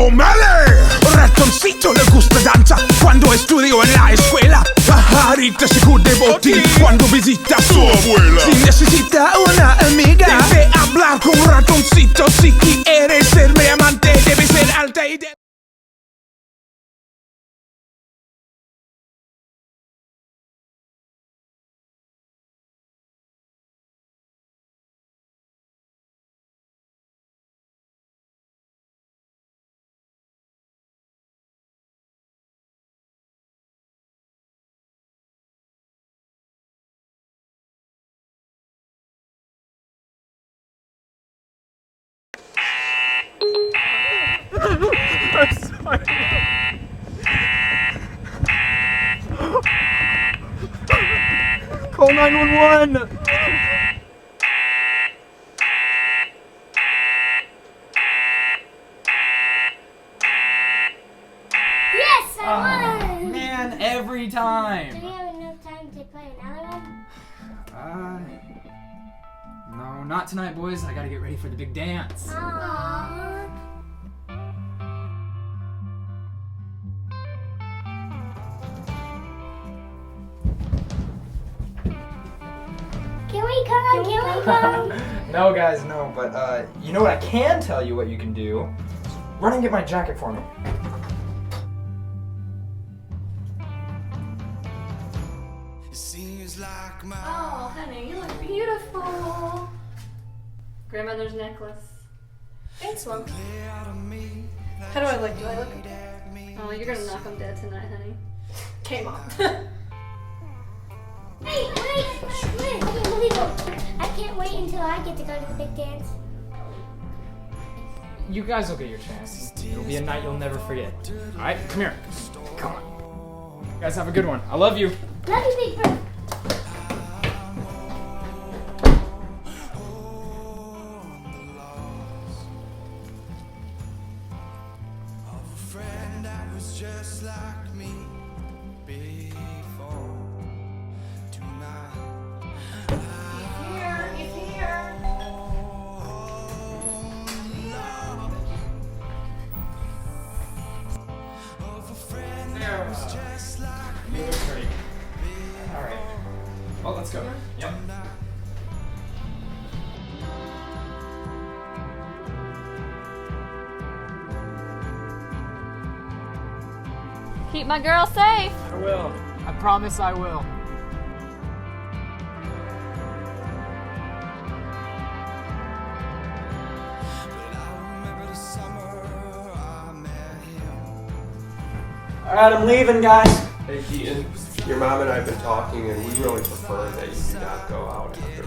O'Malley. Ratoncito le gusta danza cuando estudió en la escuela. Pajarita se cubre botín cuando visita a su abuela. Si necesita una amiga, debe hablar con Ratoncito. Si quiere ser mi amante, debe ser alta y Call 911! Yes, I won! Man, every time! Do we have enough time to play another one? No, not tonight, boys. I gotta get ready for the big dance. Aww. Can we come? Can we come? No, guys, no, but, you know what I can tell you what you can do? Run and get my jacket for me. Oh, honey, you look beautiful. Grandmother's necklace. Thanks, Mom. How do I look? Do I look? Oh, you're gonna knock him dead tonight, honey. Okay, Mom. Wait! Let me go. I can't wait until I get to go to the big dance. You guys will get your chance. It'll be a night you'll never forget. Alright, come here. Come on. You guys have a good one. I love you. Love you, Big Bird. Just like me before tonight. He's here. Alright. Well, let's go. Yep. Keep my girl safe. I will. I promise I will. Alright, I'm leaving, guys. Hey Keaton, your mom and I have been talking and we really prefer that you do not go out after.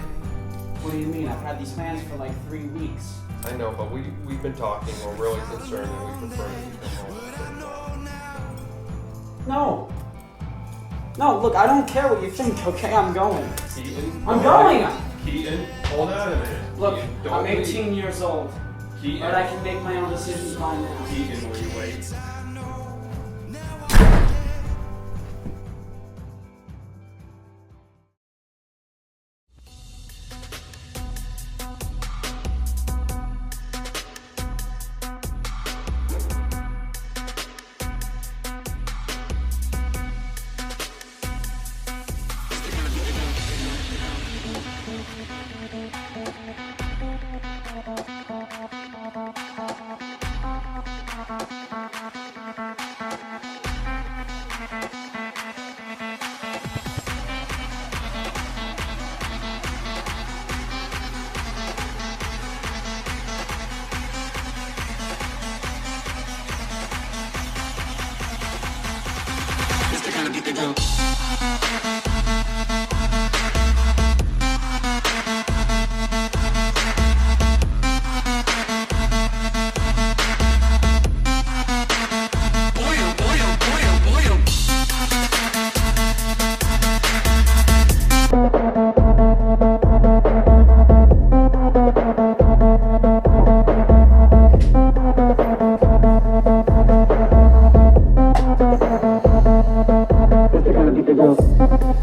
What do you mean? I've had these plans for like 3 weeks. I know, but we've been talking, we're really concerned and we prefer that you come home. No. No, look, I don't care what you think, okay? I'm going. Keaton? I'm going! Keaton, hold on a minute. Look, Keaton, don't I'm leave. 18 years old. Keaton. But I can make my own decisions by now. Keaton, will you wait? Go.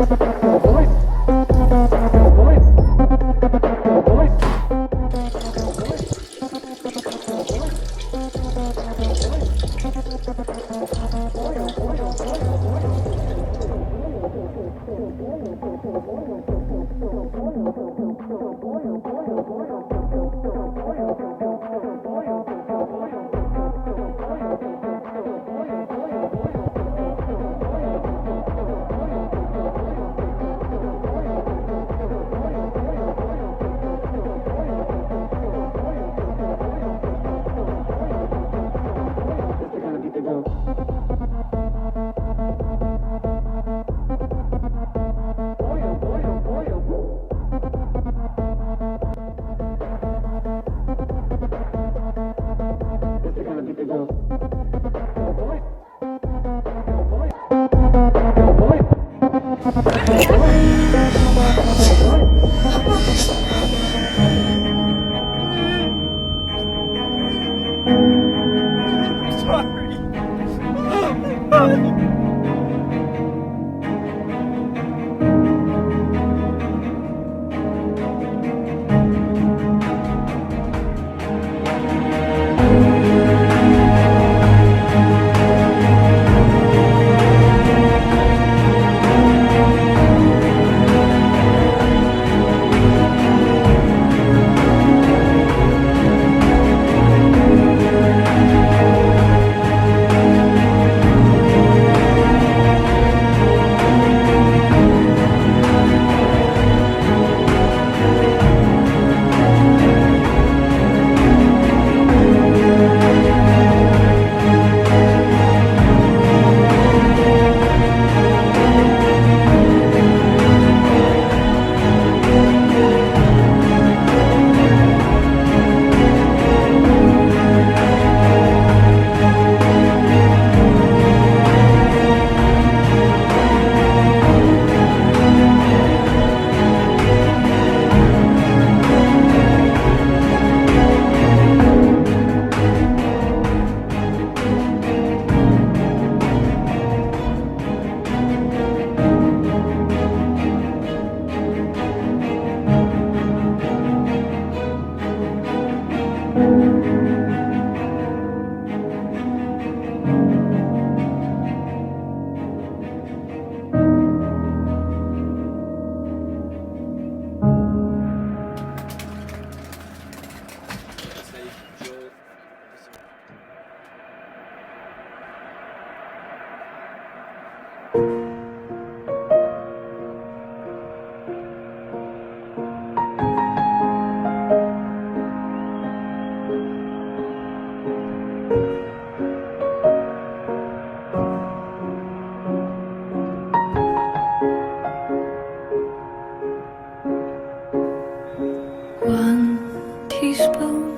1 teaspoon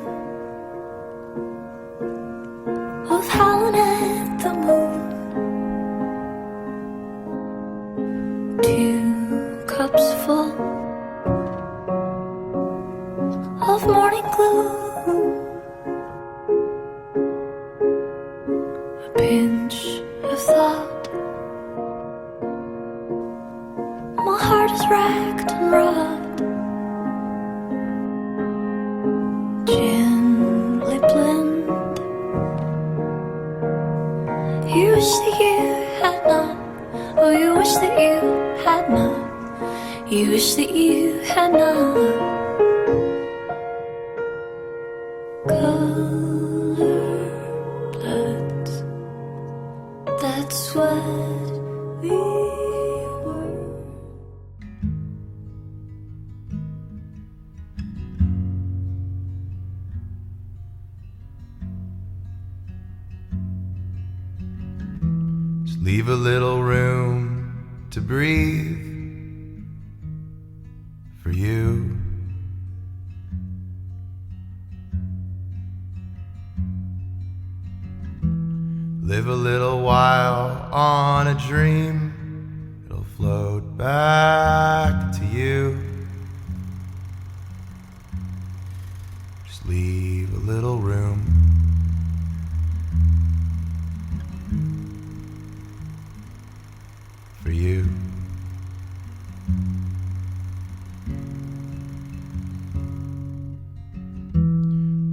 of howling at the moon, 2 cups full of morning gloom, a pinch of thought. My heart is racked and wrought, gently blend. You wish that you had not. Oh, you wish that you had not. You wish that you had not. Color bloods, that's what we were. Just leave a little room to breathe for you. Live a little while on a dream, it'll float back to you. Just leave a little room. For you.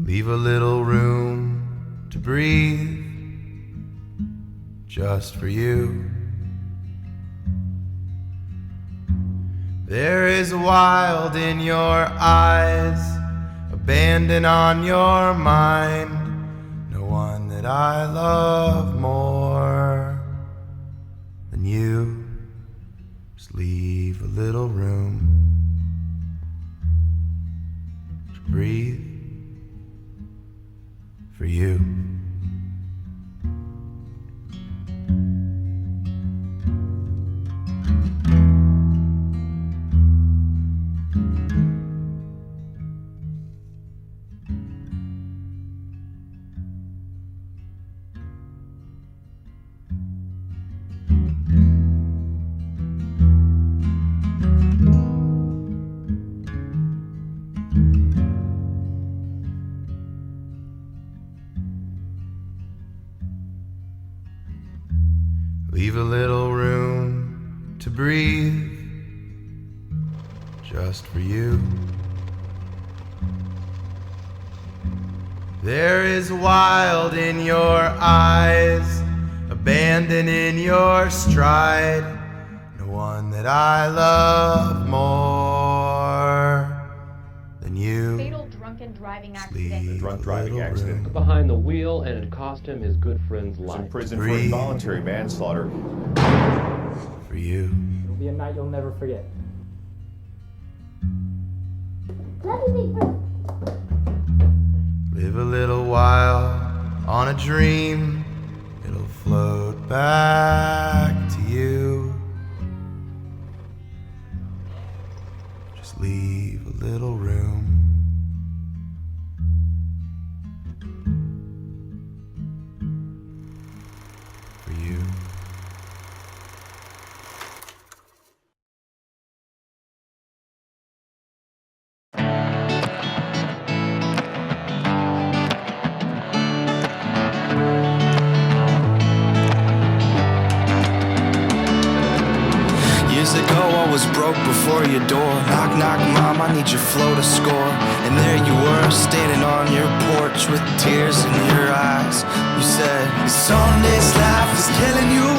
Leave a little room to breathe, just for you. There is a wild in your eyes, abandon on your mind, no one that I love more than you. Just leave a little room to breathe for you. Leave a little room to breathe, just for you. There is wild in your eyes, abandon in your stride, no one that I love more than you. Fatal drunken driving accident. Leave Drunk a driving little accident. room Behind the wheel, and it cost him his good friend's He's life. in prison for Breathe. involuntary manslaughter. for you. It'll be a night you'll never forget. Love you, Big Bird. Live a little while on a dream, it'll float back to you. Just leave a little room for you. Years ago I was broke before your door. Knock, knock, mom, I need your flow to score. And there you were, standing on your porch with tears in your eyes. You said, Sunday's life is killing you,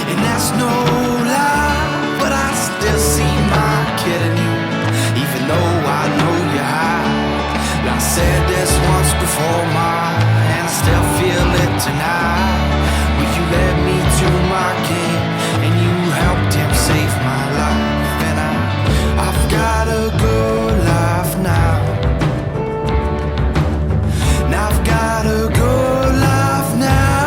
and that's no lie. But I still see my kid in you, even though I know you're high. And I said this once before, and still feel it tonight. Will you let me to my king, and you helped him save my life? And I've got a good life now. And I've got a good life now.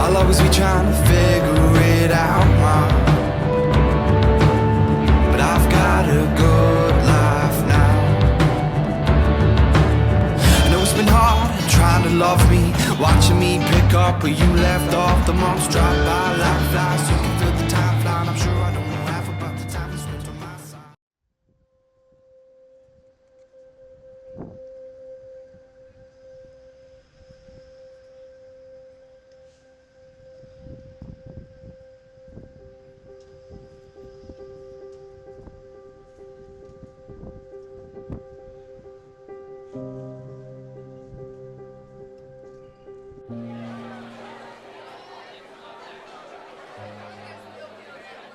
I'll always be trying to figure it But you left off, the months drop by like flies. You can feel the time flying. I'm sure I don't know half about the time you spent on my side.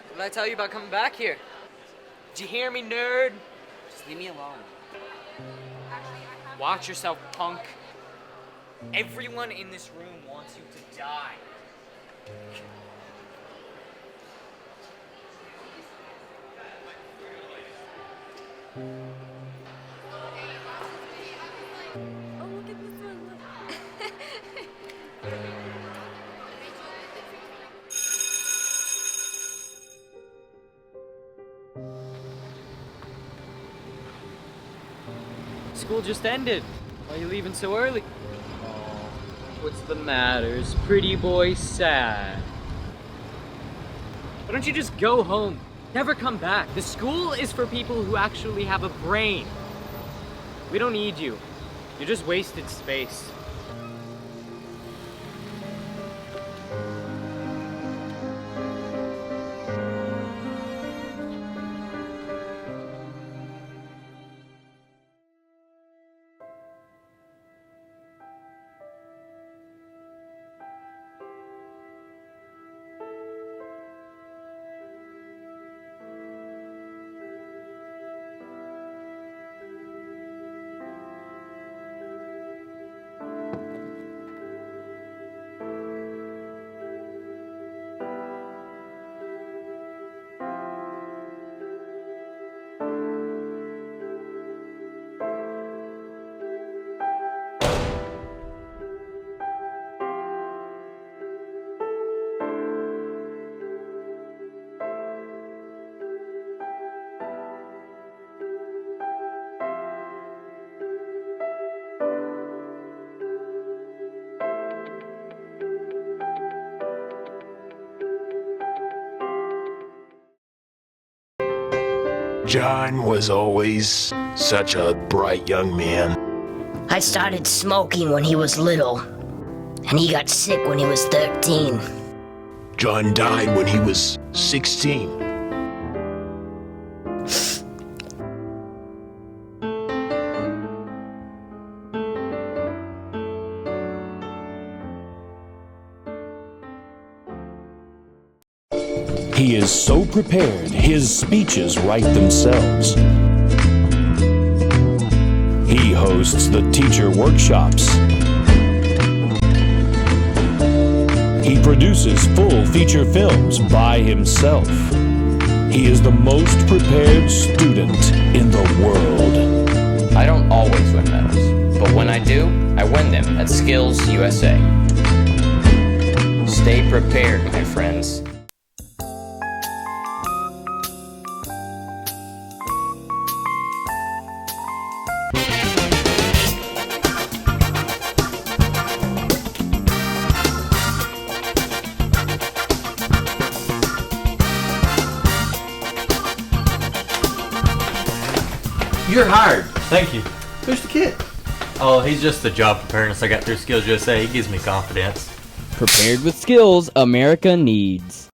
What did I tell you about coming back here? Did you hear me, nerd? Just leave me alone. Watch yourself, punk. Everyone in this room wants you to die. Oh, look at this one. School just ended. Why are you leaving so early? Oh, what's the matter? Is pretty boy sad? Why don't you just go home? Never come back. The school is for people who actually have a brain. We don't need you. You're just wasted space. John was always such a bright young man. I started smoking when he was little, and he got sick when he was 13. John died when he was 16. He is so prepared, his speeches write themselves. He hosts the teacher workshops. He produces full feature films by himself. He is the most prepared student in the world. I don't always win medals, but when I do, I win them at Skills USA. Stay prepared, my friends. You're hired. Thank you. Who's the kid? Oh, he's just the job preparedness I got through Skills USA. He gives me confidence. Prepared with skills America needs.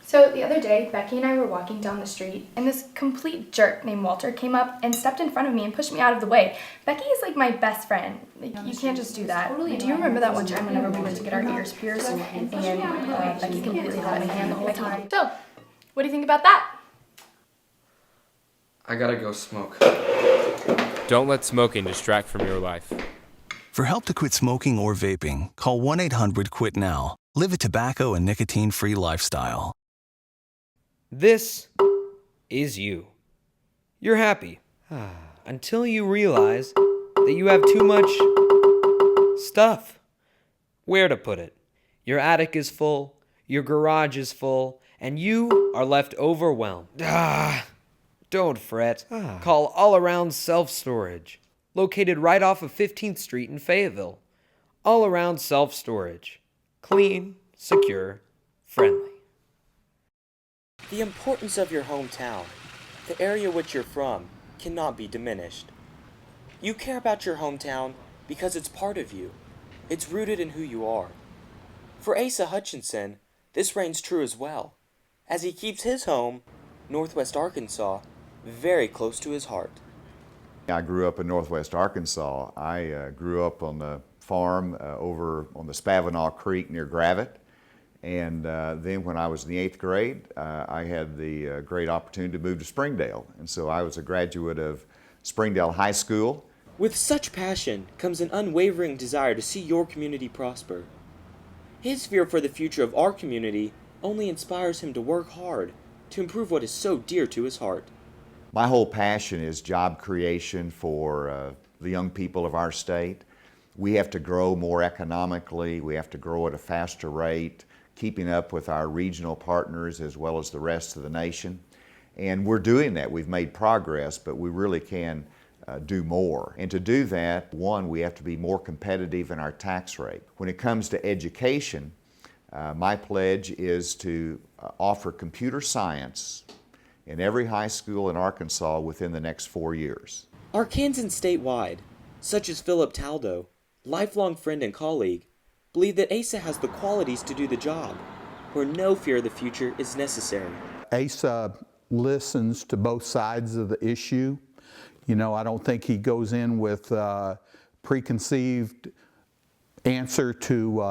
So the other day, Becky and I were walking down the street, and this complete jerk named Walter came up and stepped in front of me and pushed me out of the way. Becky is like my best friend. Like, you can't just do that. Do you remember that one time whenever we went to get our ears pierced, and Becky completely had my hand the whole time? So, what do you think about that? I gotta go smoke. Don't let smoking distract from your life. For help to quit smoking or vaping, call 1-800-QUIT-NOW. Live a tobacco and nicotine-free lifestyle. This is you. You're happy until you realize that you have too much stuff. Where to put it? Your attic is full, your garage is full, and you are left overwhelmed. Don't fret. Call All Around Self Storage, located right off of 15th Street in Fayetteville. all-around self-storage. Clean, secure, friendly. The importance of your hometown, the area which you're from, cannot be diminished. You care about your hometown because it's part of you. It's rooted in who you are. For Asa Hutchinson, this reigns true as well, as he keeps his home, Northwest Arkansas, very close to his heart. I grew up in Northwest Arkansas. I grew up on the farm over on the Spavinaw Creek near Gravette. And then when I was in the 8th grade, I had the great opportunity to move to Springdale. And so I was a graduate of Springdale High School. With such passion comes an unwavering desire to see your community prosper. His fear for the future of our community only inspires him to work hard to improve what is so dear to his heart. My whole passion is job creation for the young people of our state. We have to grow more economically. We have to grow at a faster rate, keeping up with our regional partners as well as the rest of the nation. And we're doing that. We've made progress, but we really can do more. And to do that, one, we have to be more competitive in our tax rate. When it comes to education, my pledge is to offer computer science in every high school in Arkansas within the next 4 years. Arkansans statewide, such as Philip Taldo, lifelong friend and colleague, believe that Asa has the qualities to do the job, where no fear of the future is necessary. Asa listens to both sides of the issue. You know, I don't think he goes in with preconceived answer to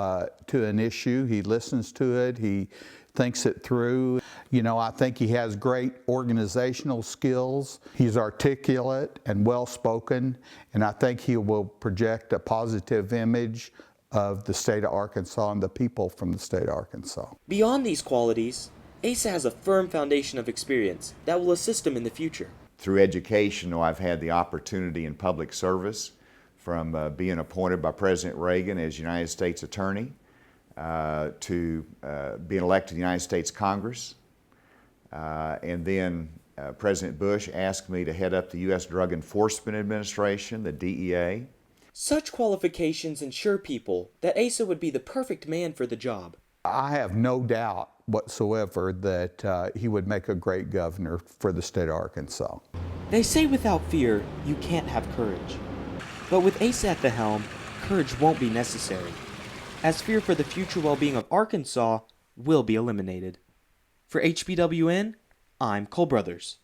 an issue. He listens to it, he thinks it through. You know, I think he has great organizational skills. He's articulate and well-spoken, and I think he will project a positive image of the state of Arkansas and the people from the state of Arkansas. Beyond these qualities, Asa has a firm foundation of experience that will assist him in the future. Through education, I've had the opportunity in public service, from being appointed by President Reagan as United States Attorney to being elected to the United States Congress. And then President Bush asked me to head up the U.S. Drug Enforcement Administration, the DEA. Such qualifications ensure people that Asa would be the perfect man for the job. I have no doubt whatsoever that he would make a great governor for the state of Arkansas. They say without fear, you can't have courage. But with Asa at the helm, courage won't be necessary, as fear for the future well-being of Arkansas will be eliminated. For HBWN, I'm Cole Brothers.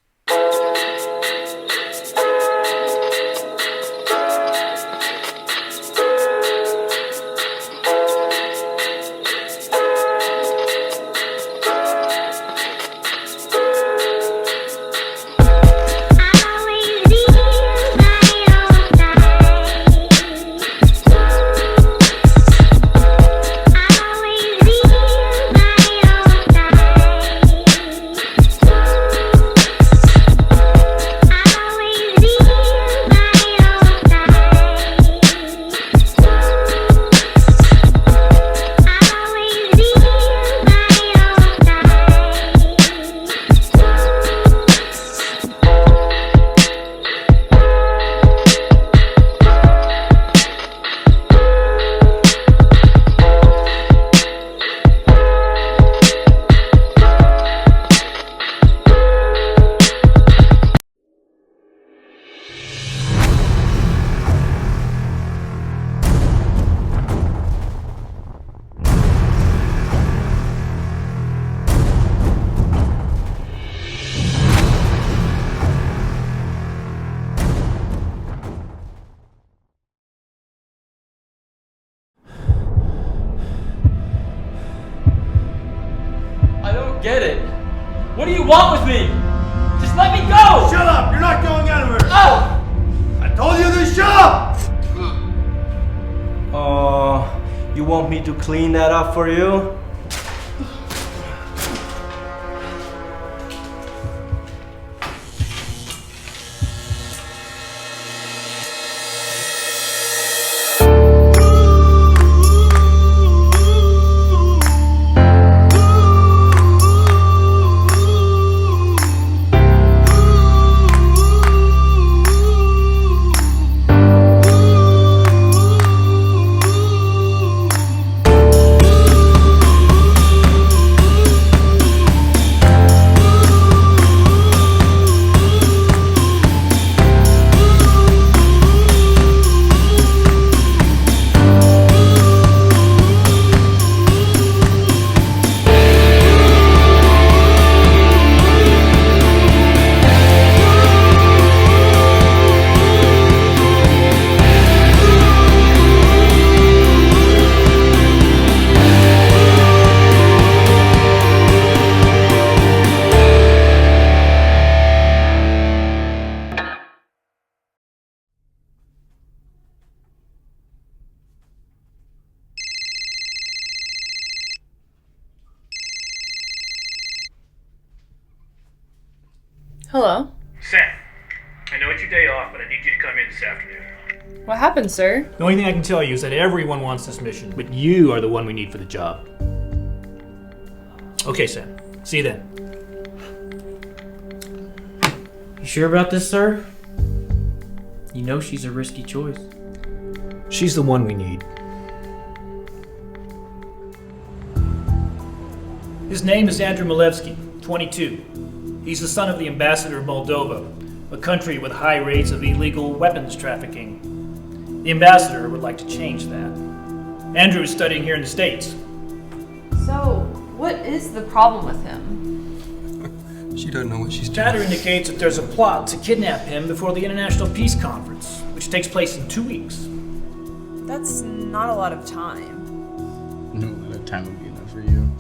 Get it? What do you want with me? Just let me go! Shut up! You're not going anywhere! Oh! I told you to shut up! You want me to clean that up for you? Hello. Sam, I know it's your day off, but I need you to come in this afternoon. What happened, sir? The only thing I can tell you is that everyone wants this mission, but you are the one we need for the job. Okay, Sam. See you then. You sure about this, sir? You know she's a risky choice. She's the one we need. His name is Andrew Milevsky, 22. He's the son of the ambassador of Moldova, a country with high rates of illegal weapons trafficking. The ambassador would like to change that. Andrew is studying here in the States. So, what is the problem with him? She doesn't know what she's doing. Chatter indicates that there's a plot to kidnap him before the International Peace Conference, which takes place in 2 weeks. That's not a lot of time. No, that time would be enough for you.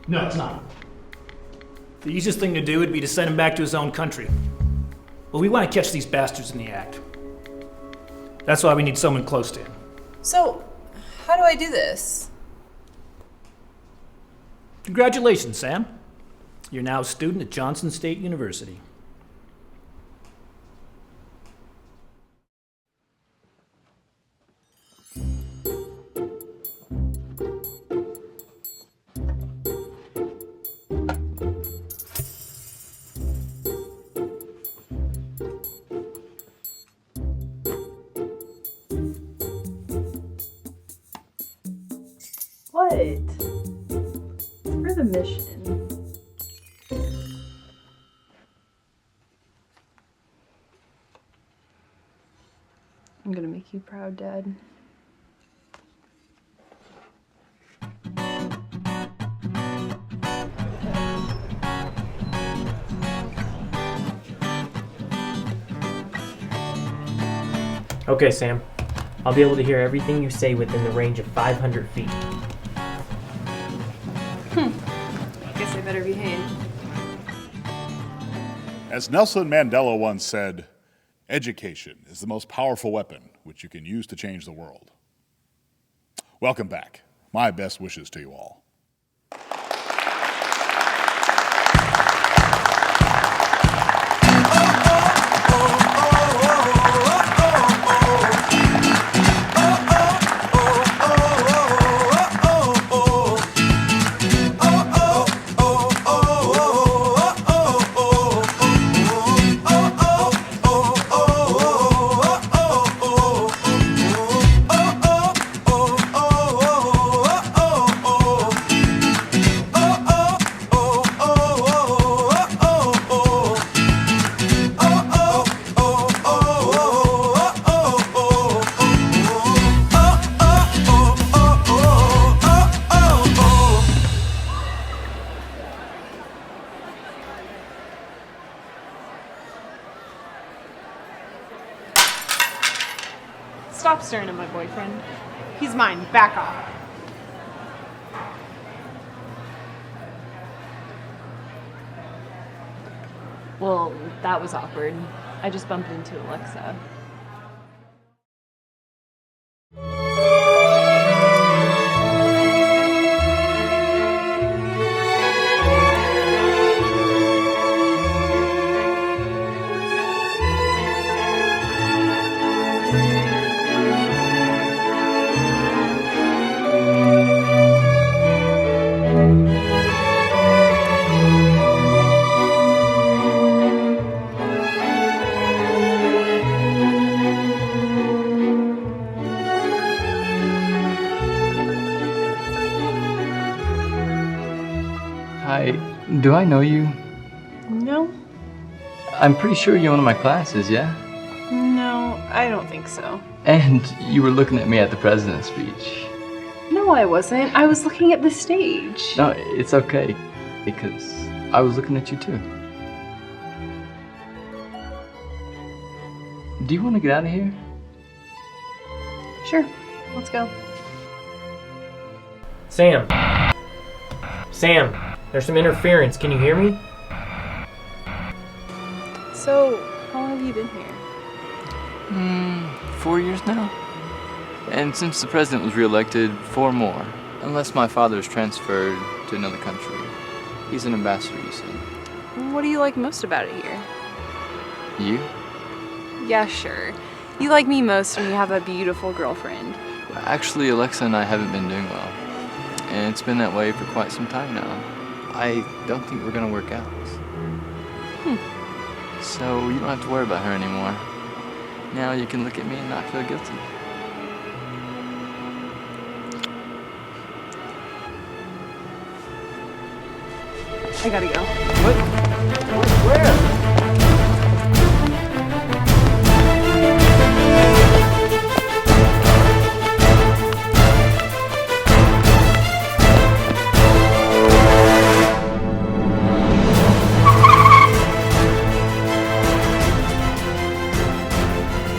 No, it's not. The easiest thing to do would be to send him back to his own country. But we want to catch these bastards in the act. That's why we need someone close to him. So, how do I do this? Congratulations, Sam. You're now a student at Johnson State University. What? It's for the mission. I'm gonna make you proud, Dad. Okay, Sam. I'll be able to hear everything you say within the range of 500 feet. Guess I better behave. As Nelson Mandela once said, education is the most powerful weapon which you can use to change the world. Welcome back. My best wishes to you all. Stop staring at my boyfriend. He's mine. Back off. Well, that was awkward. I just bumped into Alexa. Hi, do I know you? No. I'm pretty sure you're one of my classes, yeah? No, I don't think so. And you were looking at me at the president's speech. No, I wasn't. I was looking at the stage. No, it's okay, because I was looking at you too. Do you want to get out of here? Sure, let's go. Sam. Sam, there's some interference. Can you hear me? So, how long have you been here? 4 years now. And since the president was reelected, 4 more. Unless my father is transferred to another country. He's an ambassador, you see. What do you like most about it here? You? Yeah, sure. You like me most when you have a beautiful girlfriend. Actually, Alexa and I haven't been doing well. And it's been that way for quite some time now. I don't think we're gonna work out. So you don't have to worry about her anymore. Now you can look at me and not feel guilty. I gotta go. Where?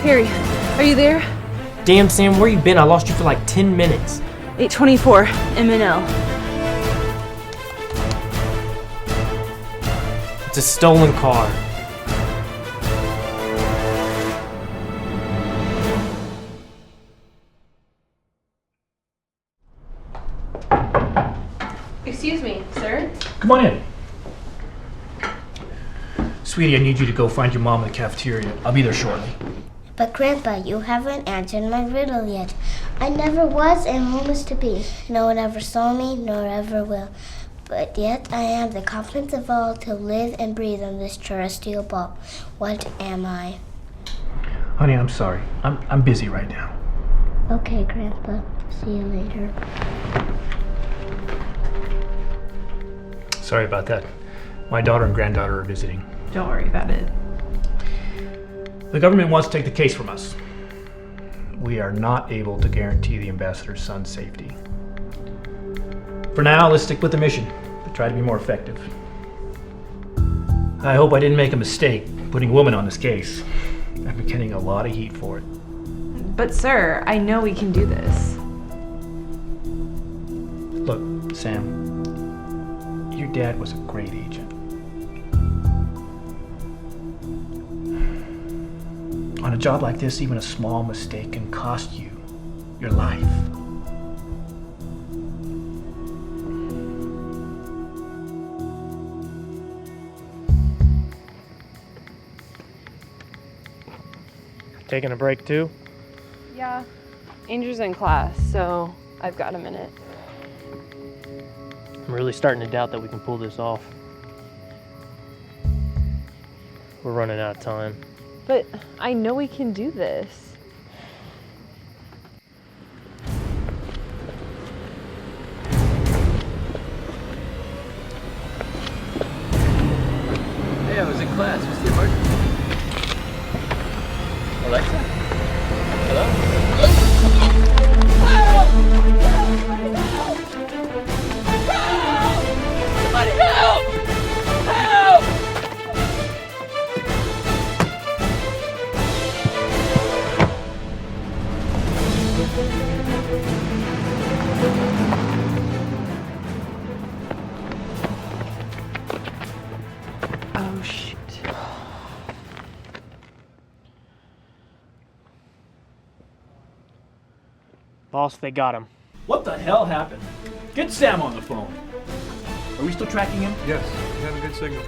Harry, are you there? Damn, Sam, where you been? I lost you for like 10 minutes. 824, MNL. It's a stolen car. Excuse me, sir? Come on in. Sweetie, I need you to go find your mom in the cafeteria. I'll be there shortly. But Grandpa, you haven't answered my riddle yet. I never was and who is to be. No one ever saw me, nor ever will. But yet I am the confidence of all to live and breathe on this terrestrial ball. What am I? Honey, I'm sorry. I'm busy right now. Okay, Grandpa. See you later. Sorry about that. My daughter and granddaughter are visiting. Don't worry about it. The government wants to take the case from us. We are not able to guarantee the ambassador's son's safety. For now, let's stick with the mission, but try to be more effective. I hope I didn't make a mistake putting a woman on this case. I've been getting a lot of heat for it. But sir, I know we can do this. Look, Sam, your dad was a great agent. On a job like this, even a small mistake can cost you your life. Taking a break too? Yeah. Angel's in class, so I've got a minute. I'm really starting to doubt that we can pull this off. We're running out of time. But I know we can do this. Hey, I was in class. What's the emergency? Alexa? Somebody help! Help! Oh, shit. Boss, they got him. What the hell happened? Get Sam on the phone. Are we still tracking him? Yes, we have a good signal.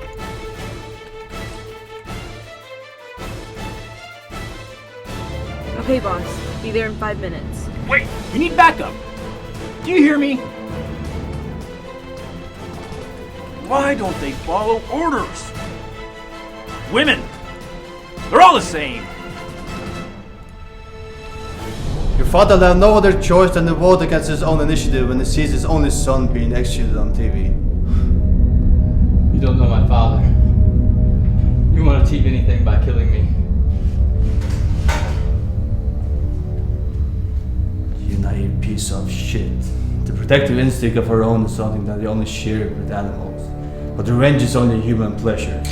Okay, boss. Be there in 5 minutes. Wait, we need backup. Do you hear me? Why don't they follow orders? Women, they're all the same. Your father will have no other choice than to vote against his own initiative when he sees his only son being executed on TV. You don't know my father. You want to achieve anything by killing me. You naive piece of shit. The protective instinct of our own is something that we only share with animals. But revenge is only human pleasure.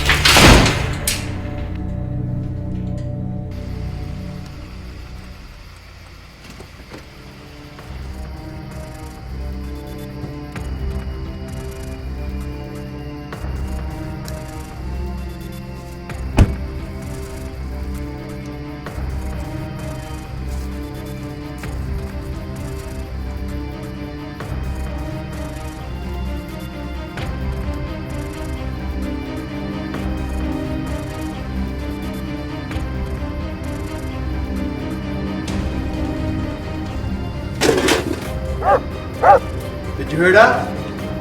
hear that?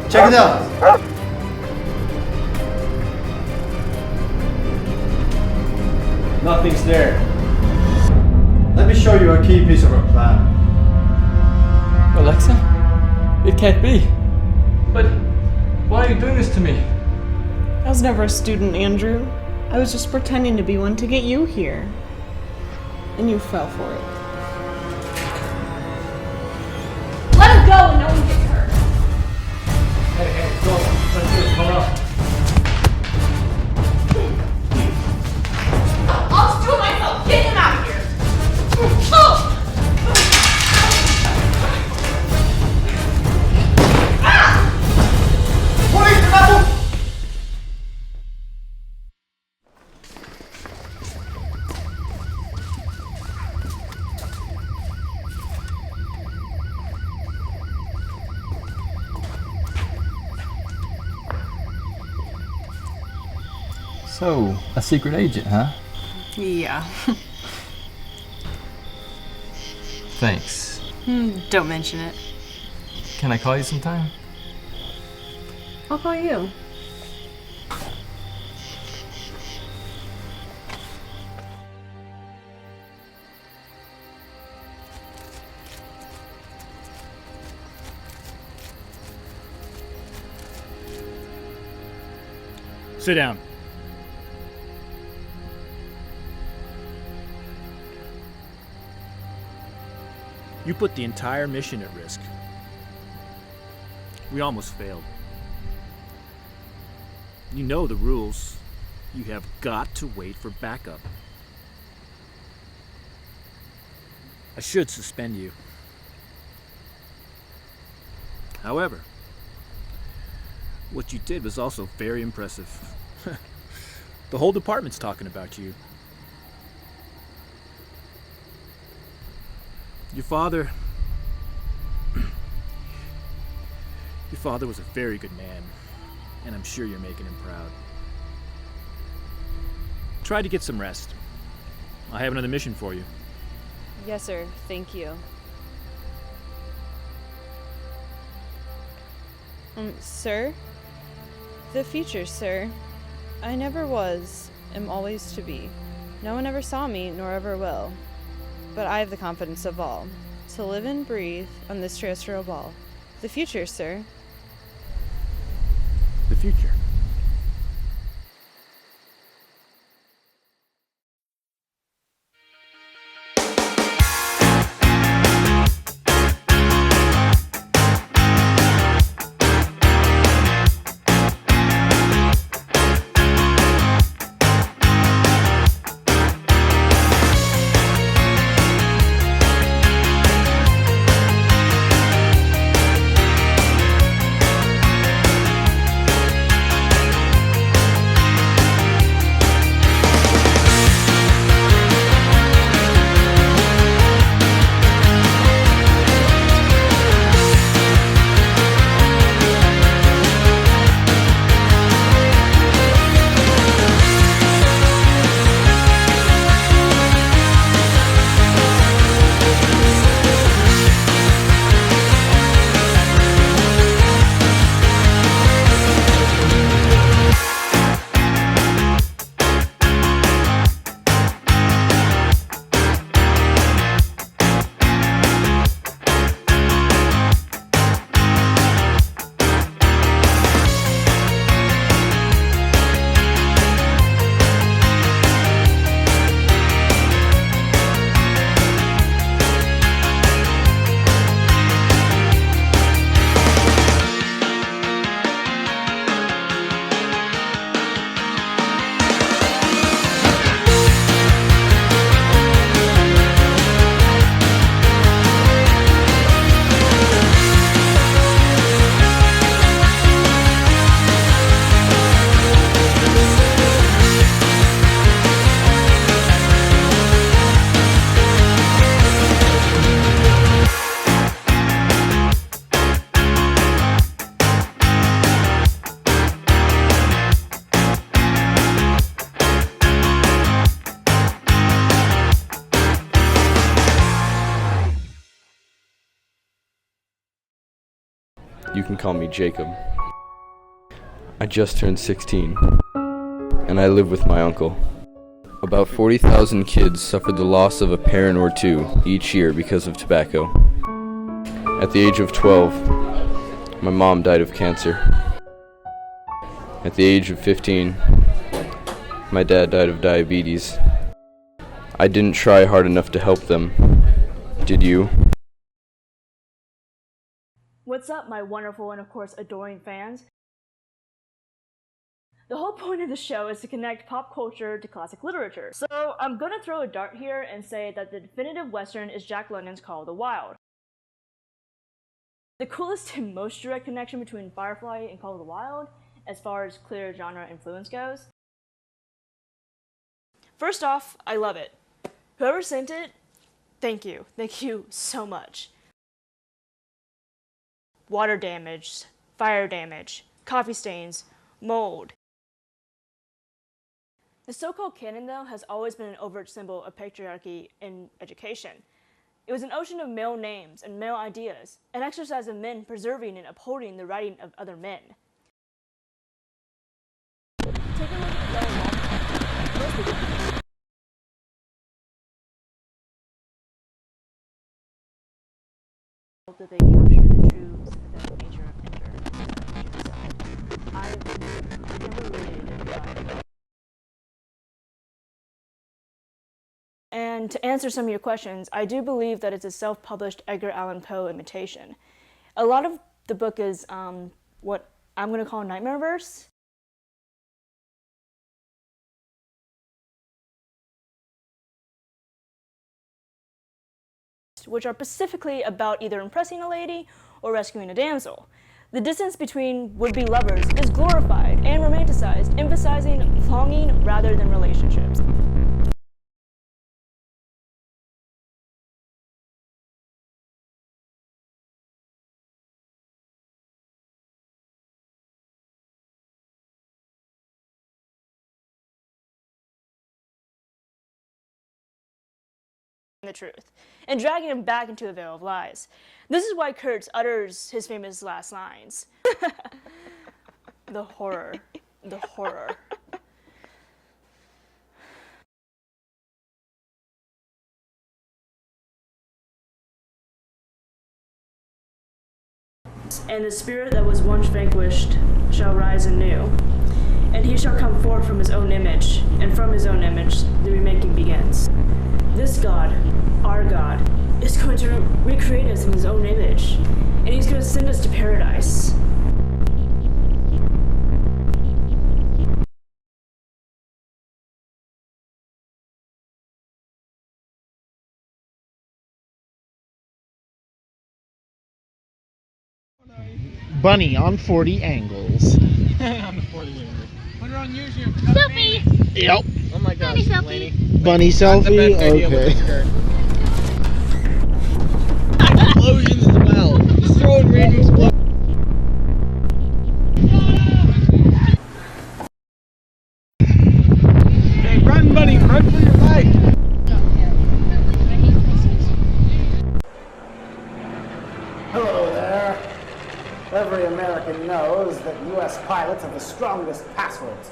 Check it out. Nothing's there. Let me show you a key piece of our plan. Alexa? It can't be. But why are you doing this to me? I was never a student, Andrew. I was just pretending to be one to get you here. And you fell for it. Let him go and no one gets hurt. Hey, go. Let's do it. Hold up. I'll just do it myself. Get him out of here. Oh! So, a secret agent, huh? Yeah. Thanks. Don't mention it. Can I call you sometime? I'll call you. Sit down. You put the entire mission at risk. We almost failed. You know the rules. You have got to wait for backup. I should suspend you. However, what you did was also very impressive. The whole department's talking about you. Your father was a very good man, and I'm sure you're making him proud. Try to get some rest. I have another mission for you. Yes, sir. Thank you. Sir? The future, sir. I never was, am always to be. No one ever saw me, nor ever will. But I have the confidence of all, to live and breathe on this terrestrial ball. The future, sir. The future. can call me Jacob. I just turned 16, and I live with my uncle. About 40,000 kids suffer the loss of a parent or two each year because of tobacco. At the age of 12, my mom died of cancer. At the age of 15, my dad died of diabetes. I didn't try hard enough to help them. Did you? What's up, my wonderful and of course adoring fans? The whole point of the show is to connect pop culture to classic literature. So I'm gonna throw a dart here and say that the definitive Western is Jack London's Call of the Wild. The coolest and most direct connection between Firefly and Call of the Wild, as far as clear genre influence goes. First off, I love it. Whoever sent it, thank you. Thank you so much. Water damage, fire damage, coffee stains, mold. The so-called canon, though, has always been an overt symbol of patriarchy in education. It was an ocean of male names and male ideas, an exercise of men preserving and upholding the writing of other men. Take a look at the that they capture the true sympathetic nature of Edgar. I've never really identified it. And to answer some of your questions, I do believe that it's a self-published Edgar Allan Poe imitation. A lot of the book is what I'm going to call nightmare verse. Which are specifically about either impressing a lady or rescuing a damsel. The distance between would-be lovers is glorified and romanticized, emphasizing longing rather than relationships. The truth, and dragging him back into a veil of lies. This is why Kurtz utters his famous last lines. The horror. The horror. And the spirit that was once vanquished shall rise anew, and he shall come forth from his own image, and from his own image the remaking begins. This God, our God, is going to recreate us in his own image, and he's going to send us to paradise. Bunny on 40 angles. On the 40 angles. Put her on YouTube. Selfie! Yep. Oh my gosh, Bunny lady. Bunny selfie? Okay. Explosions as well. Just throwing random explosions. Hey, run, Bunny! Run for your life! Hello there. Every American knows that U.S. pilots have the strongest passwords.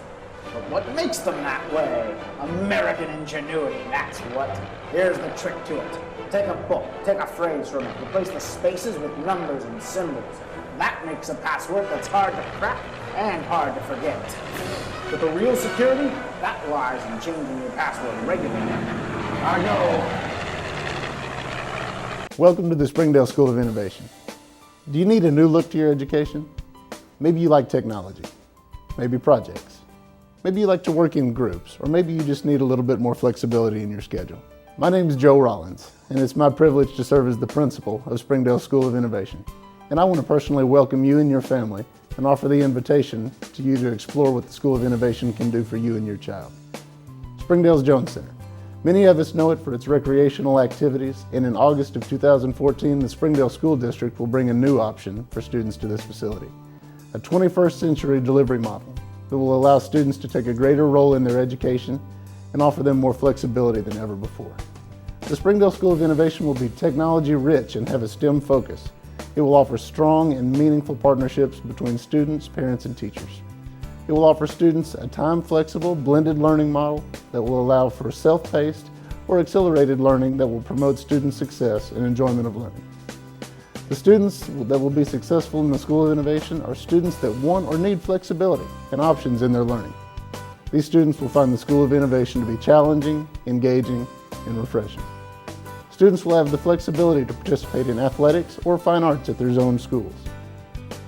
But what makes them that way? American ingenuity, that's what. Here's the trick to it. Take a book, take a phrase from it, replace the spaces with numbers and symbols. That makes a password that's hard to crack and hard to forget. But the real security, that lies in changing your password regularly. I know. Welcome to the Springdale School of Innovation. Do you need a new look to your education? Maybe you like technology, maybe projects. Maybe you like to work in groups, or maybe you just need a little bit more flexibility in your schedule. My name is Joe Rollins, and it's my privilege to serve as the principal of Springdale School of Innovation. And I want to personally welcome you and your family and offer the invitation to you to explore what the School of Innovation can do for you and your child. Springdale's Jones Center. Many of us know it for its recreational activities, and in August of 2014, the Springdale School District will bring a new option for students to this facility, a 21st century delivery model that will allow students to take a greater role in their education and offer them more flexibility than ever before. The Springdale School of Innovation will be technology rich and have a STEM focus. It will offer strong and meaningful partnerships between students, parents, and teachers. It will offer students a time-flexible, blended learning model that will allow for self-paced or accelerated learning that will promote student success and enjoyment of learning. The students that will be successful in the School of Innovation are students that want or need flexibility and options in their learning. These students will find the School of Innovation to be challenging, engaging, and refreshing. Students will have the flexibility to participate in athletics or fine arts at their own schools.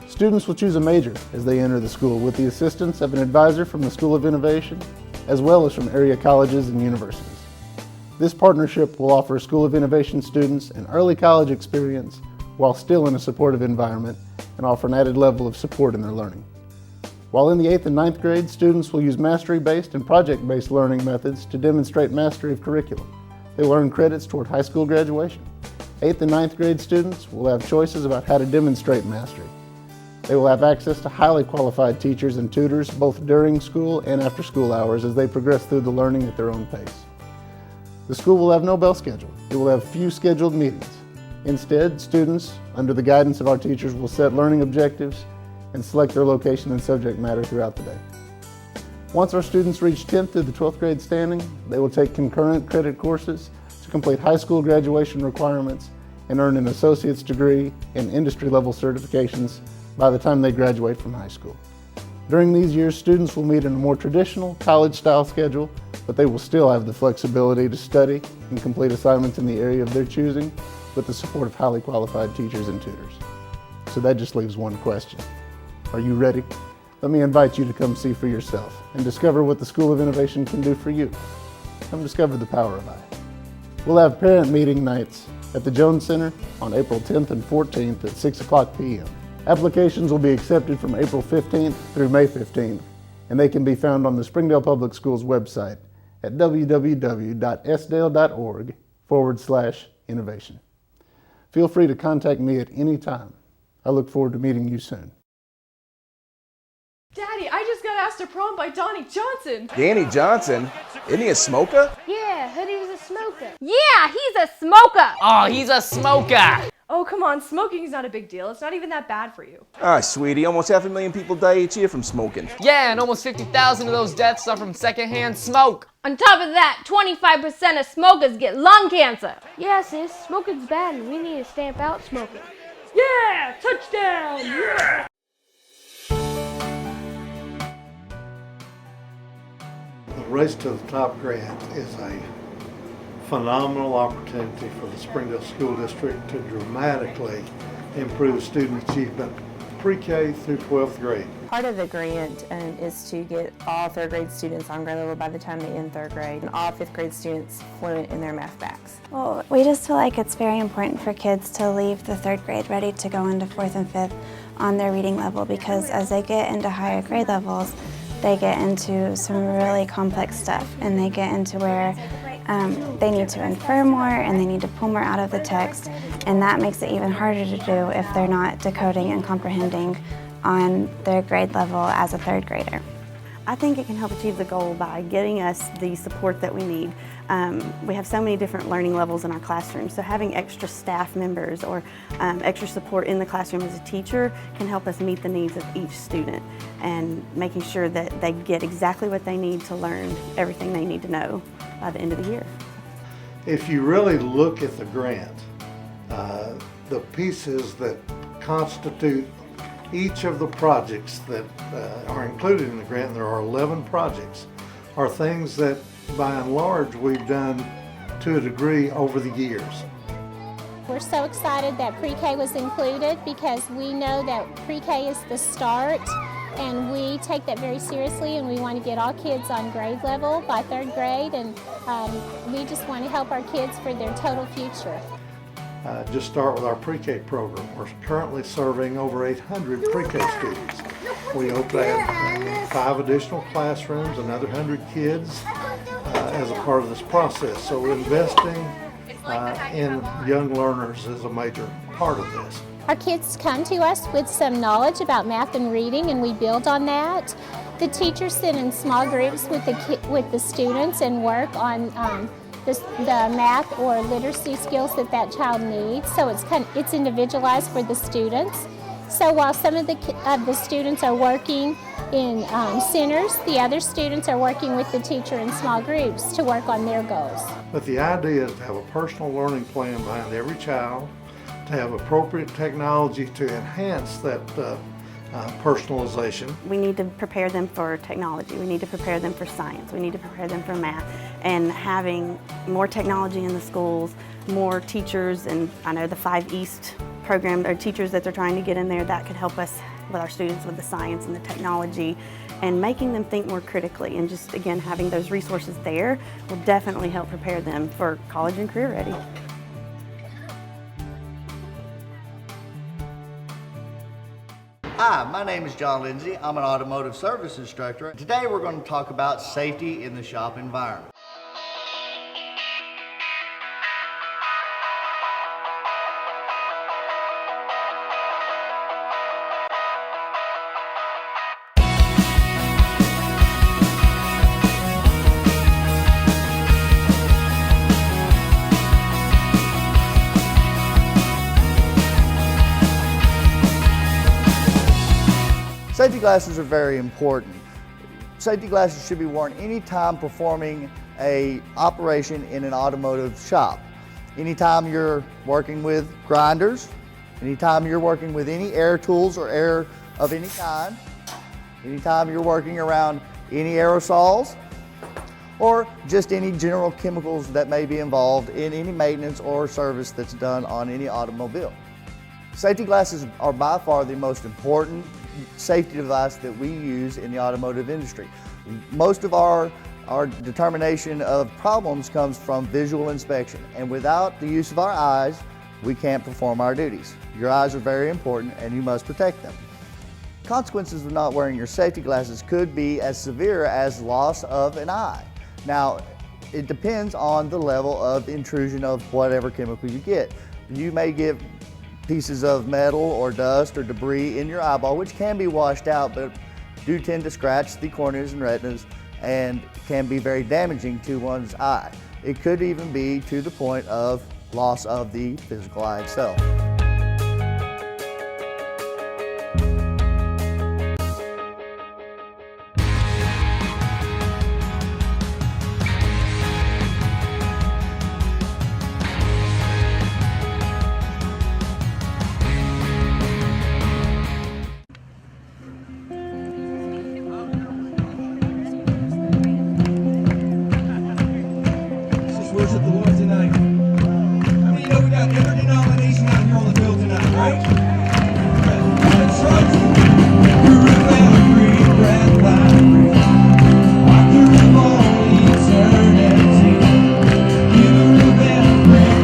Students will choose a major as they enter the school with the assistance of an advisor from the School of Innovation, as well as from area colleges and universities. This partnership will offer School of Innovation students an early college experience while still in a supportive environment and offer an added level of support in their learning. While in the 8th and 9th grade, students will use mastery-based and project-based learning methods to demonstrate mastery of curriculum. They will earn credits toward high school graduation. 8th and 9th grade students will have choices about how to demonstrate mastery. They will have access to highly qualified teachers and tutors both during school and after school hours as they progress through the learning at their own pace. The school will have no bell schedule. It will have few scheduled meetings. Instead, students, under the guidance of our teachers, will set learning objectives and select their location and subject matter throughout the day. Once our students reach 10th through the 12th grade standing, they will take concurrent credit courses to complete high school graduation requirements and earn an associate's degree and industry-level certifications by the time they graduate from high school. During these years, students will meet in a more traditional college-style schedule, but they will still have the flexibility to study and complete assignments in the area of their choosing with the support of highly qualified teachers and tutors. So that just leaves one question. Are you ready? Let me invite you to come see for yourself and discover what the School of Innovation can do for you. Come discover the power of I. We'll have parent meeting nights at the Jones Center on April 10th and 14th at 6 o'clock p.m. Applications will be accepted from April 15th through May 15th, and they can be found on the Springdale Public Schools website at www.sdale.org/innovation. Feel free to contact me at any time. I look forward to meeting you soon. Daddy, I just got asked to prom by Donnie Johnson. Danny Johnson? Isn't he a smoker? Yeah, Hoodie was a smoker. Yeah, he's a smoker. Oh, he's a smoker. Oh, come on, smoking is not a big deal. It's not even that bad for you. Ah, sweetie, almost 500,000 people die each year from smoking. Yeah, and almost 50,000 of those deaths are from secondhand smoke. On top of that, 25% of smokers get lung cancer. Yeah, sis, smoking's bad and we need to stamp out smoking. Yeah, touchdown! Yeah! The Race to the Top grant is a phenomenal opportunity for the Springdale School District to dramatically improve student achievement pre-K through 12th grade. Part of the grant is to get all 3rd grade students on grade level by the time they end 3rd grade, and all 5th grade students fluent in their math backs. Well, we just feel like it's very important for kids to leave the 3rd grade ready to go into 4th and 5th on their reading level, because as they get into higher grade levels, they get into some really complex stuff, and they get into where they need to infer more and they need to pull more out of the text, and that makes it even harder to do if they're not decoding and comprehending on their grade level as a 3rd grader. I think it can help achieve the goal by getting us the support that we need. We have so many different learning levels in our classroom, so having extra staff members or extra support in the classroom as a teacher can help us meet the needs of each student and making sure that they get exactly what they need to learn everything they need to know by the end of the year. If you really look at the grant, the pieces that constitute each of the projects that are included in the grant, and there are 11 projects, are things that by and large we've done to a degree over the years. We're so excited that pre-K was included because we know that pre-K is the start, and we take that very seriously, and we want to get all kids on grade level by 3rd grade, and we just want to help our kids for their total future. Just start with our pre-K program. We're currently serving over 800 pre-K students. We hope to add 5 additional classrooms, another 100 kids as a part of this process. So investing in young learners is a major part of this. Our kids come to us with some knowledge about math and reading, and we build on that. The teachers sit in small groups with the students and work on the math or literacy skills that that child needs. So it's individualized for the students. So while some of the students are working in centers, the other students are working with the teacher in small groups to work on their goals. But the idea is to have a personal learning plan behind every child, to have appropriate technology to enhance that personalization. We need to prepare them for technology. We need to prepare them for science. We need to prepare them for math. And having more technology in the schools, more teachers, and I know the 5 East program, or teachers that they're trying to get in there, that could help us with our students with the science and the technology, and making them think more critically. And just, again, having those resources there will definitely help prepare them for college and career ready. Hi, my name is John Lindsay. I'm an automotive service instructor. Today we're going to talk about safety in the shop environment. Safety glasses are very important. Safety glasses should be worn anytime performing an operation in an automotive shop. Anytime you're working with grinders, anytime you're working with any air tools or air of any kind, anytime you're working around any aerosols, or just any general chemicals that may be involved in any maintenance or service that's done on any automobile. Safety glasses are by far the most important safety device that we use in the automotive industry. Most of our determination of problems comes from visual inspection, and without the use of our eyes, we can't perform our duties. Your eyes are very important and you must protect them. Consequences of not wearing your safety glasses could be as severe as loss of an eye. Now, it depends on the level of intrusion of whatever chemical you get. You may get pieces of metal or dust or debris in your eyeball, which can be washed out, but do tend to scratch the corneas and retinas and can be very damaging to one's eye. It could even be to the point of loss of the physical eye itself. Worship the Lord tonight. How many know we got every denomination out here on the field tonight, right?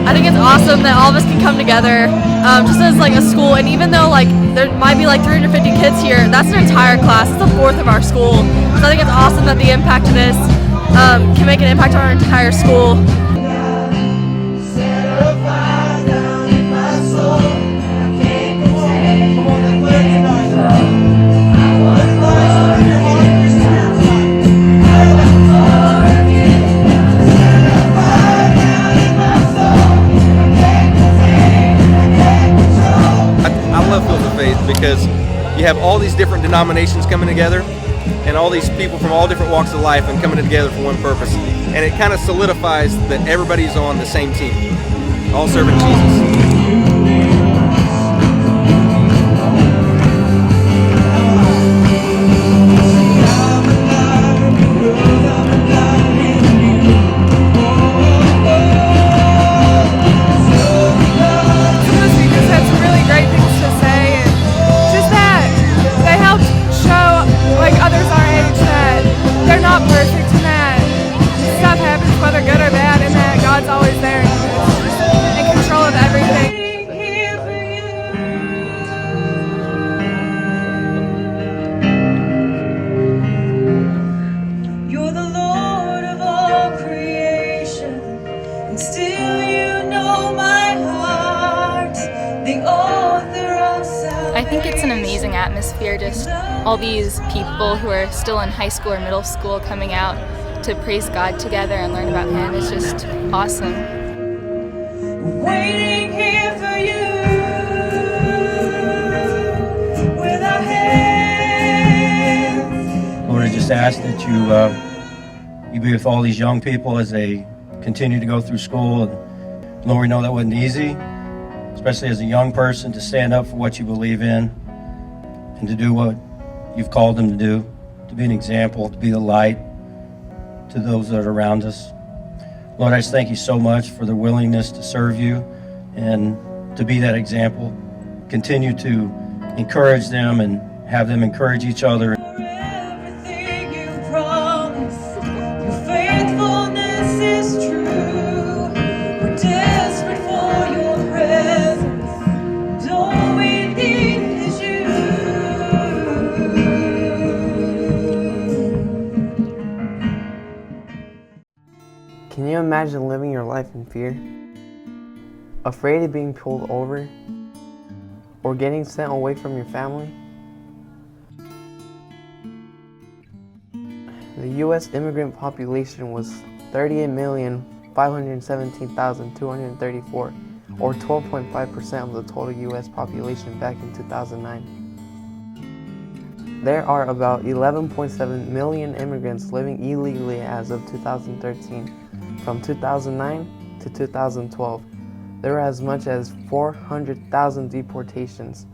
I think it's awesome that all of us can come together just as like a school, and even though like there might be like 350 kids here, that's an entire class. It's a fourth of our school. So I think it's awesome that the impact of this can make an impact on our entire school. I love Fields of Faith because you have all these different denominations coming together and all these people from all different walks of life and coming together for one purpose. And it kind of solidifies that everybody's on the same team, all serving Jesus. I think it's an amazing atmosphere, just all these people who are still in high school or middle school coming out to praise God together and learn about Him is just awesome. Waiting here for you with our hands. Lord, I just ask that you be with all these young people as they continue to go through school. And Lord, we know that wasn't easy, especially as a young person, to stand up for what you believe in and to do what you've called them to do, to be an example, to be the light to those that are around us. Lord, I just thank you so much for their willingness to serve you and to be that example. Continue to encourage them and have them encourage each other. Everything you promised, your faithfulness is true. We're desperate for your presence, and all we need is you. Can you imagine living your life in fear? Afraid of being pulled over? Or getting sent away from your family? The U.S. immigrant population was 38,517,234, or 12.5% of the total U.S. population back in 2009. There are about 11.7 million immigrants living illegally as of 2013. From 2009 to 2012, there were as much as 400,000 deportations.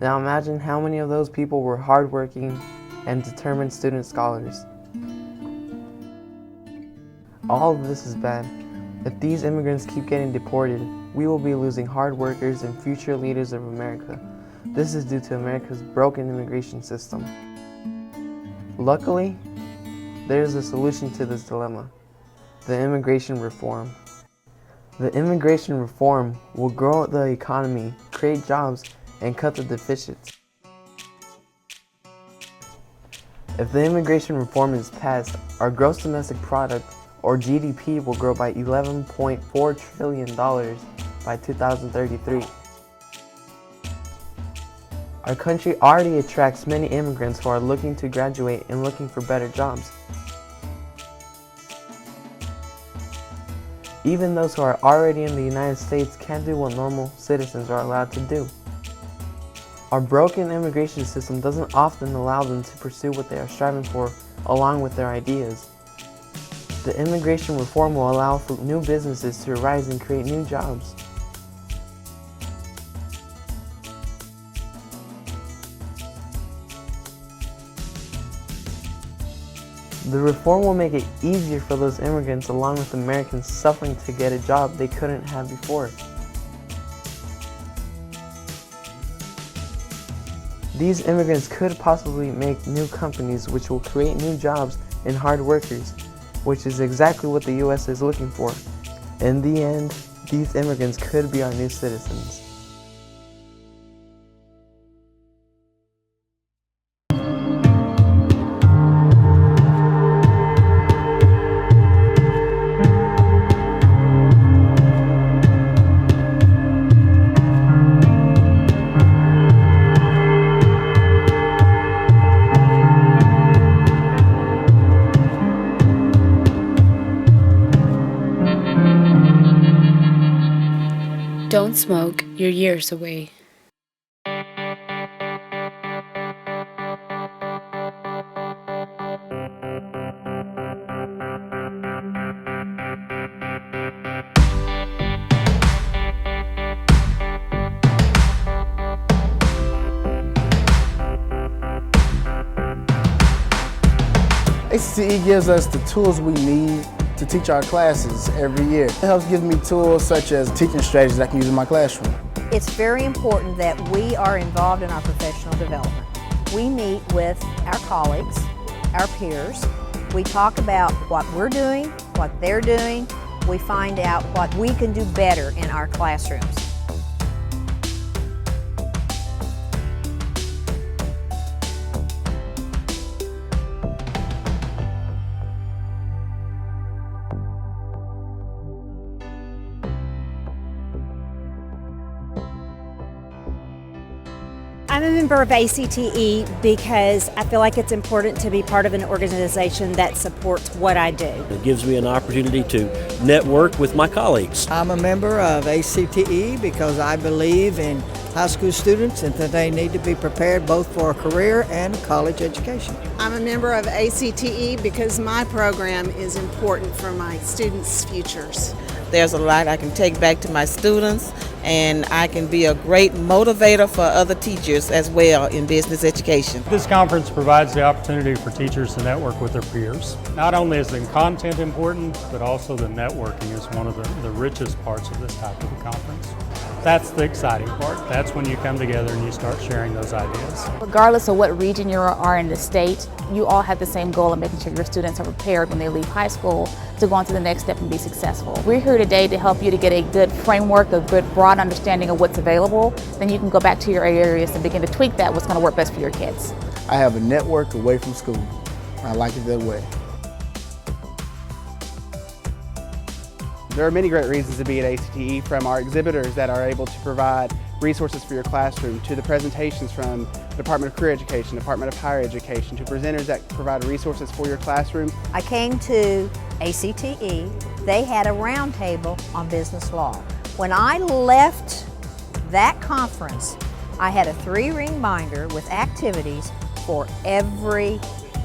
Now imagine how many of those people were hardworking and determined student scholars. All of this is bad. If these immigrants keep getting deported, we will be losing hard workers and future leaders of America. This is due to America's broken immigration system. Luckily, there is a solution to this dilemma: the immigration reform. The immigration reform will grow the economy, create jobs, and cut the deficits. If the immigration reform is passed, our gross domestic product, or GDP, will grow by $11.4 trillion by 2033. Our country already attracts many immigrants who are looking to graduate and looking for better jobs. Even those who are already in the United States can't do what normal citizens are allowed to do. Our broken immigration system doesn't often allow them to pursue what they are striving for along with their ideas. The immigration reform will allow for new businesses to arise and create new jobs. The reform will make it easier for those immigrants along with Americans suffering to get a job they couldn't have before. These immigrants could possibly make new companies which will create new jobs and hard workers, which is exactly what the U.S. is looking for. In the end, these immigrants could be our new citizens. Don't smoke, you're years away. ACCE gives us the tools we need to teach our classes every year. It helps give me tools such as teaching strategies I can use in my classroom. It's very important that we are involved in our professional development. We meet with our colleagues, our peers. We talk about what we're doing, what they're doing. We find out what we can do better in our classrooms. I'm a member of ACTE because I feel like it's important to be part of an organization that supports what I do. It gives me an opportunity to network with my colleagues. I'm a member of ACTE because I believe in high school students and that they need to be prepared both for a career and college education. I'm a member of ACTE because my program is important for my students' futures. There's a lot I can take back to my students, and I can be a great motivator for other teachers as well in business education. This conference provides the opportunity for teachers to network with their peers. Not only is the content important, but also the networking is one of the richest parts of this type of a conference. That's the exciting part. That's when you come together and you start sharing those ideas. Regardless of what region you are in the state, you all have the same goal of making sure your students are prepared when they leave high school to go on to the next step and be successful. We're here today to help you to get a good framework, a good broad understanding of what's available. Then you can go back to your areas and begin to tweak that, what's going to work best for your kids. I have a network away from school. I like it that way. There are many great reasons to be at ACTE, from our exhibitors that are able to provide resources for your classroom, to the presentations from the Department of Career Education, Department of Higher Education, to presenters that provide resources for your classroom. I came to ACTE, they had a roundtable on business law. When I left that conference, I had a 3-ring binder with activities for every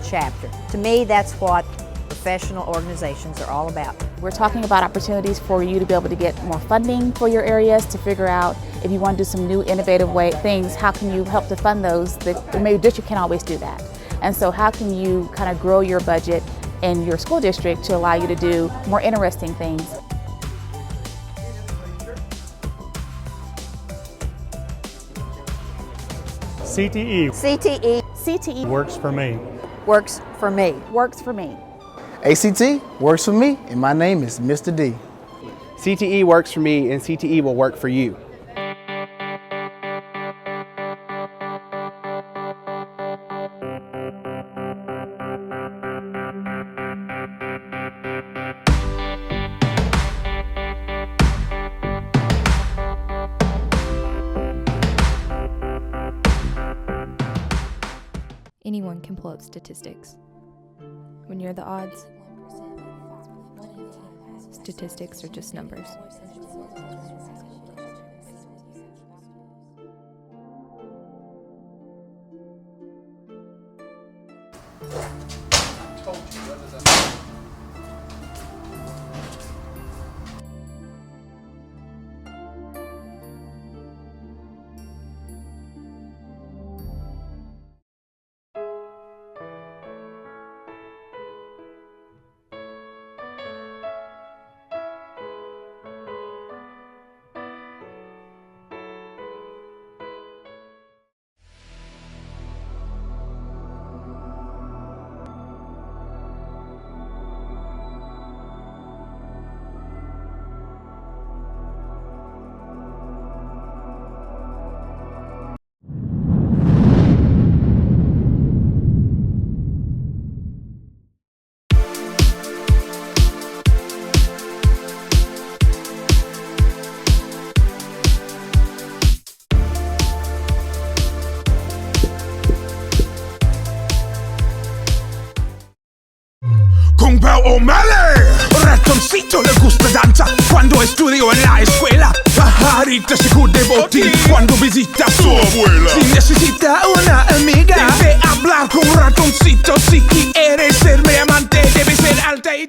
chapter. To me, that's what professional organizations are all about. We're talking about opportunities for you to be able to get more funding for your areas, to figure out if you want to do some new innovative things, how can you help to fund those? Maybe your district can't always do that. And so how can you kind of grow your budget in your school district to allow you to do more interesting things? CTE. CTE. CTE. Works for me. Works for me. Works for me. ACT works for me, and my name is Mr. D. CTE works for me, and CTE will work for you. Anyone can pull up statistics. When you're the odds, statistics are just numbers. Kung Pao O'Malley, ratoncito le gusta danza cuando estudio en la escuela. Pajarita se cubre botín cuando visita a su abuela. Si necesita una amiga, debe hablar con ratoncito. Si quiere ser mi amante, debe ser alta y